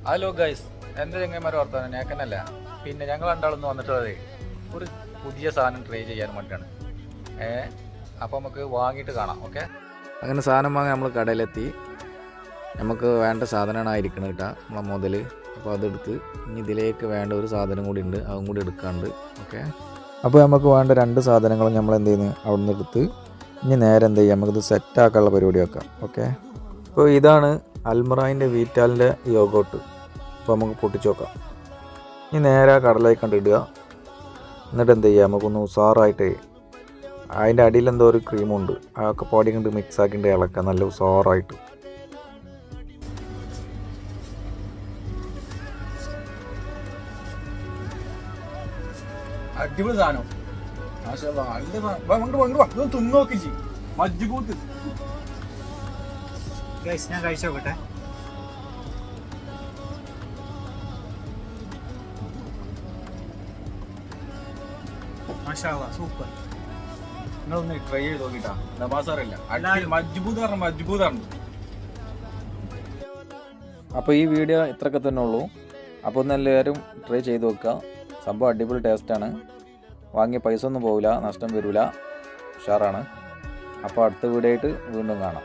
Hello guys, എൻ്റെ ചെങ്ങന്മാർ വർത്താനം ഞാക്കന്നല്ല. പിന്നെ ഞങ്ങൾ രണ്ടാളൊന്ന് വന്നിട്ടുള്ളത് ഒരു പുതിയ സാധനം ട്രൈ ചെയ്യാൻ വേണ്ടിയിട്ടാണ്. അപ്പോൾ നമുക്ക് വാങ്ങിയിട്ട് കാണാം. ഓക്കെ, അങ്ങനെ സാധനം വാങ്ങാൻ നമ്മൾ കടയിലെത്തി. നമുക്ക് വേണ്ട സാധനമാണ് ആയിരിക്കണം കേട്ടോ, നമ്മളെ മുതൽ. അപ്പോൾ അതെടുത്ത് ഇനി ഇതിലേക്ക് വേണ്ട ഒരു സാധനം കൂടി ഉണ്ട്, അതും കൂടി എടുക്കാണ്ട്. ഓക്കെ, അപ്പോൾ നമുക്ക് വേണ്ട രണ്ട് സാധനങ്ങളും നമ്മൾ എന്ത് ചെയ്യുന്നു അവിടെ നിന്ന് എടുത്ത് ഇനി നേരെ എന്ത് ചെയ്യാം, നമുക്കിത് സെറ്റാക്കാനുള്ള പരിപാടി വെക്കാം. ഓക്കെ, അപ്പോൾ ഇതാണ് അൽമറായിൻ്റെ വീറ്റാലിൻ്റെ യോഗോട്ട്. അപ്പോൾ നമുക്ക് പൊട്ടിച്ച് നോക്കാം. ഇനി നേരെ കടലായി കണ്ടിടുക. എന്നിട്ട് എന്ത് ചെയ്യുക, നമുക്കൊന്ന് ഉസാറായിട്ട് അതിൻ്റെ അടിയിൽ എന്തോ ഒരു ക്രീമുണ്ട്, അതൊക്കെ പൊടി കൊണ്ട് മിക്സ് ആക്കിയിട്ട് ഇളക്കുക നല്ല ഉസാറായിട്ട്. അടിപൊളി സാധനം തിന്നോക്കി മജ്ജുകൂത്ത്. ഞാൻ കഴിച്ചു നോക്കട്ടെ. സൂപ്പർ. നിങ്ങളൊന്ന് ട്രൈ ചെയ്ത് നോക്കിട്ടാ, നവാസാറല്ല മജ്ബൂതാണ്. അപ്പോൾ ഈ വീഡിയോ ഇത്രയൊക്കെ തന്നെ ഉള്ളൂ. അപ്പോൾ ഒന്ന് എല്ലാവരും ട്രൈ ചെയ്ത് നോക്കുക. സംഭവം അടിപൊളി ടേസ്റ്റാണ്. വാങ്ങിയ പൈസ ഒന്നും പോവില്ല, നഷ്ടം വരില്ല, ഉഷാറാണ്. അപ്പോൾ അടുത്ത വീഡിയോ ആയിട്ട് വീണ്ടും കാണാം.